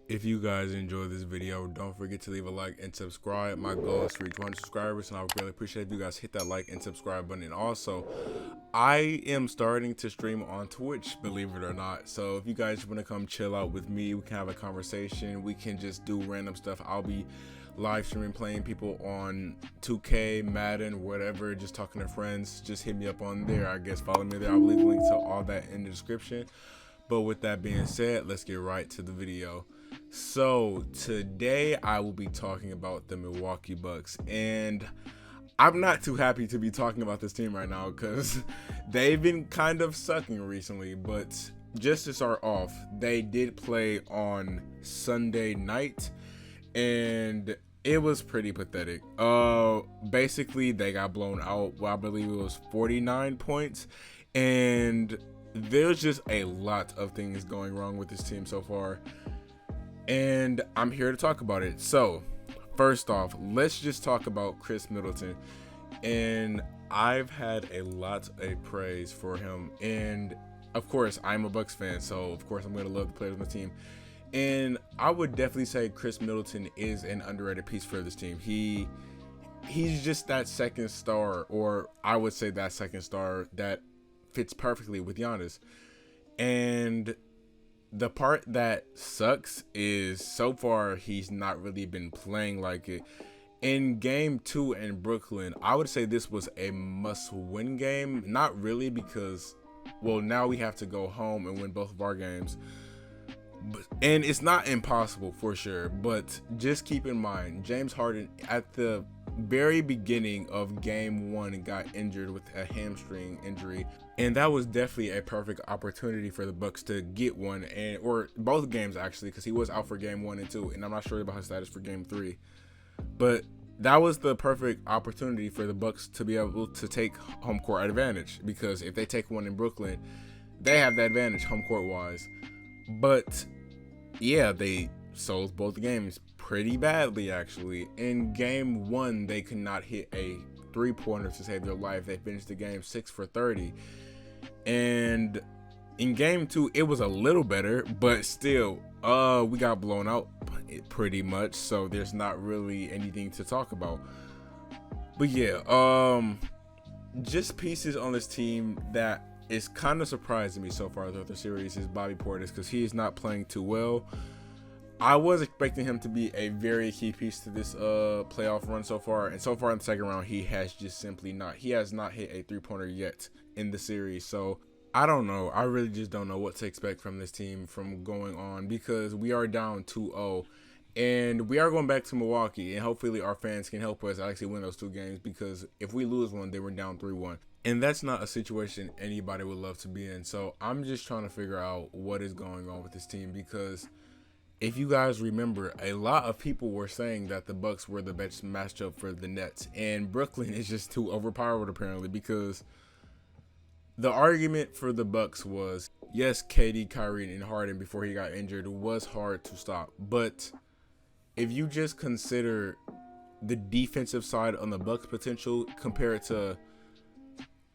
If you guys enjoyed this video, don't forget to leave a like and subscribe. My goal is to reach 100 subscribers, and I would really appreciate if you guys hit that like and subscribe button. And also, I am starting to stream on Twitch, believe it or not. So if you guys want to come chill out with me, we can have a conversation. We can just do random stuff. I'll be live streaming, playing people on 2K, Madden, whatever, just talking to friends. Just hit me up on there. I guess follow me there. I'll leave a link to all that in the description. But with that being said, let's get right to the video. So today I will be talking about the Milwaukee Bucks, and I'm not too happy to be talking about this team right now because they've been kind of sucking recently. But just to start off, they did play on Sunday night, and it was pretty pathetic. Basically they got blown out. Well, I believe it was 49 points, and there's just a lot of things going wrong with this team so far, and I'm here to talk about it. So first off, let's just talk about Chris Middleton. And I've had a lot of praise for him, and of course I'm a Bucks fan, so of course I'm going to love the players on the team. And I would definitely say Chris Middleton is an underrated piece for this team. He's just that second star, or I would say that second star that fits perfectly with Giannis. And the part that sucks is so far he's not really been playing like it. In game 2 in Brooklyn, I would say this was a must-win game. Not really, because, well, now we have to go home and win both of our games. And it's not impossible for sure, but just keep in mind, James Harden at the very beginning of game 1 got injured with a hamstring injury, and that was definitely a perfect opportunity for the Bucks to get one, and or both games actually, because he was out for game 1 and 2, and I'm not sure about his status for game 3. But that was the perfect opportunity for the Bucks to be able to take home court advantage, because if they take one in Brooklyn, they have the advantage home court wise. But yeah, they sold both games pretty badly actually. In game 1, they could not hit a three-pointer to save their life. They finished the game 6 for 30. And in game 2, it was a little better, but still, we got blown out pretty much, so there's not really anything to talk about. But yeah, just pieces on this team that is kind of surprising me so far throughout the series is Bobby Portis, because he is not playing too well. I was expecting him to be a very key piece to this playoff run so far, and so far in the second round, he has just simply not. He has not hit a three-pointer yet in the series, so I don't know. I really just don't know what to expect from this team from going on, because we are down 2-0, and we are going back to Milwaukee, and hopefully our fans can help us actually win those two games, because if we lose one, then we're down 3-1. And that's not a situation anybody would love to be in. So I'm just trying to figure out what is going on with this team, because if you guys remember, a lot of people were saying that the Bucks were the best matchup for the Nets, and Brooklyn is just too overpowered apparently, because the argument for the Bucks was, yes, KD, Kyrie, and Harden before he got injured was hard to stop, but if you just consider the defensive side on the Bucks potential compared to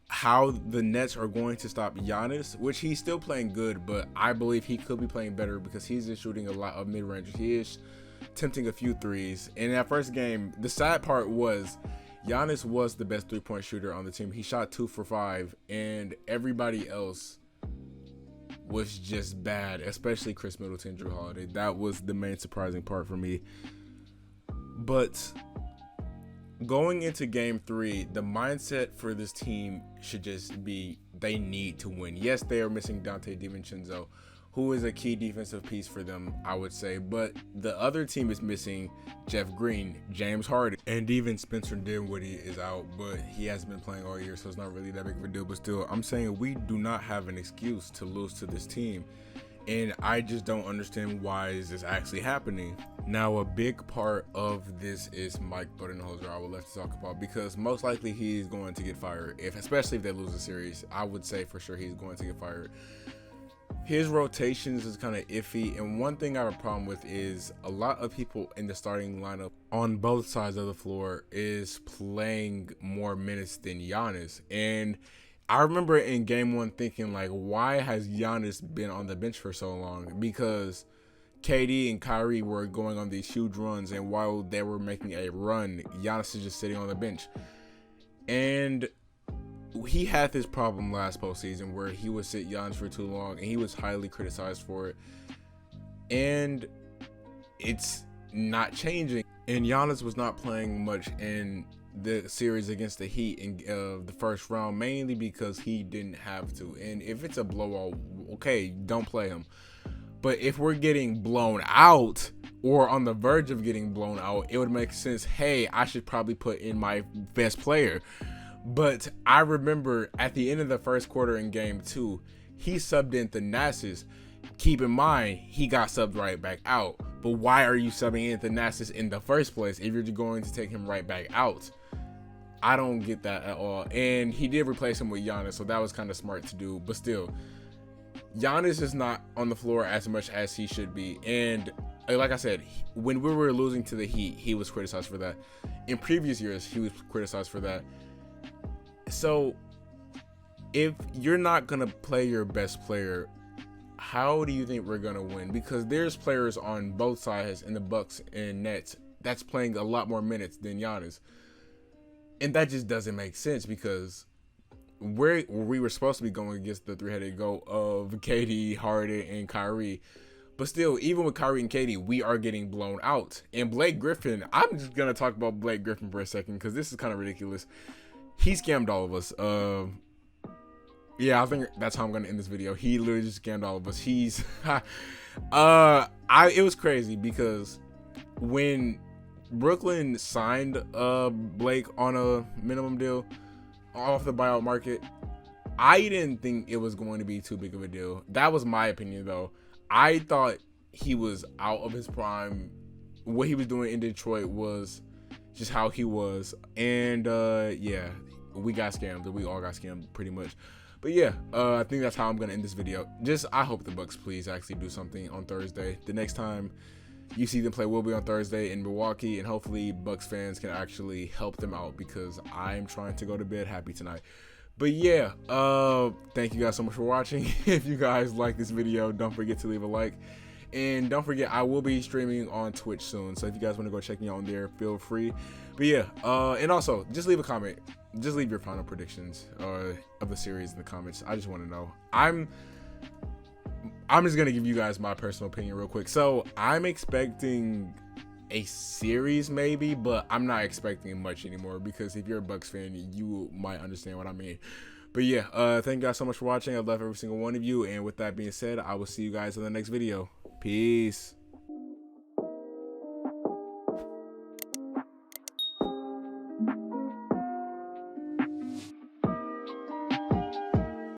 how the Nets are going to stop Giannis, which he's still playing good, but I believe he could be playing better because he's just shooting a lot of mid-range. He is attempting a few threes. And in that first game, the sad part was Giannis was the best three-point shooter on the team. He shot 2 for 5, and everybody else was just bad, especially Chris Middleton, Drew Holiday. That was the main surprising part for me. But going into game 3, the mindset for this team should just be they need to win. Yes, they are missing Dante DiVincenzo, who is a key defensive piece for them, I would say. But the other team is missing Jeff Green, James Harden, and even Spencer Dinwiddie is out, but he hasn't been playing all year, so it's not really that big of a deal. But still, I'm saying we do not have an excuse to lose to this team. And I just don't understand why is this actually happening. Now, a big part of this is Mike Budenholzer, I would love to talk about, because most likely he's going to get fired. Especially if they lose the series, I would say for sure he's going to get fired. His rotations is kind of iffy, and one thing I have a problem with is a lot of people in the starting lineup on both sides of the floor is playing more minutes than Giannis. And I remember in game 1 thinking, like, why has Giannis been on the bench for so long? Because KD and Kyrie were going on these huge runs, and while they were making a run, Giannis is just sitting on the bench. And he had this problem last postseason where he would sit Giannis for too long, and he was highly criticized for it. And it's not changing. And Giannis was not playing much in the series against the Heat in the first round, mainly because he didn't have to. And if it's a blowout, okay, don't play him. But if we're getting blown out or on the verge of getting blown out, it would make sense, hey, I should probably put in my best player. But I remember at the end of the first quarter in game 2, he subbed in Thanasis. Keep in mind, he got subbed right back out. But why are you subbing in Thanasis in the first place if you're going to take him right back out? I don't get that at all. And he did replace him with Giannis, so that was kind of smart to do. But still, Giannis is not on the floor as much as he should be. And like I said, when we were losing to the Heat, he was criticized for that. In previous years, he was criticized for that. So if you're not going to play your best player, how do you think we're going to win? Because there's players on both sides in the Bucks and Nets that's playing a lot more minutes than Giannis. And that just doesn't make sense, because we were supposed to be going against the three-headed goat of KD, Harden, and Kyrie. But still, even with Kyrie and KD, we are getting blown out. And Blake Griffin, I'm just going to talk about Blake Griffin for a second, because this is kind of ridiculous. He scammed all of us. Yeah, I think that's how I'm going to end this video. He literally just scammed all of us. He's it was crazy, because when Brooklyn signed Blake on a minimum deal off the buyout market, I didn't think it was going to be too big of a deal. That was my opinion, though. I thought he was out of his prime. What he was doing in Detroit was just how he was. And yeah, we got scammed. We all got scammed pretty much. But yeah, I think that's how I'm gonna end this video. I hope the Bucks please actually do something on Thursday. The next time you see them play will be on Thursday in Milwaukee, and hopefully Bucks fans can actually help them out, because I'm trying to go to bed happy tonight. But yeah, thank you guys so much for watching. If you guys like this video, don't forget to leave a like. And don't forget, I will be streaming on Twitch soon, so if you guys want to go check me out on there, feel free. But yeah, and also, just leave a comment. Just leave your final predictions of the series in the comments. I just want to know. I'm just going to give you guys my personal opinion real quick. So, I'm expecting a series maybe, but I'm not expecting much anymore, because if you're a Bucks fan, you might understand what I mean. But yeah, thank you guys so much for watching. I love every single one of you. And with that being said, I will see you guys in the next video. Peace.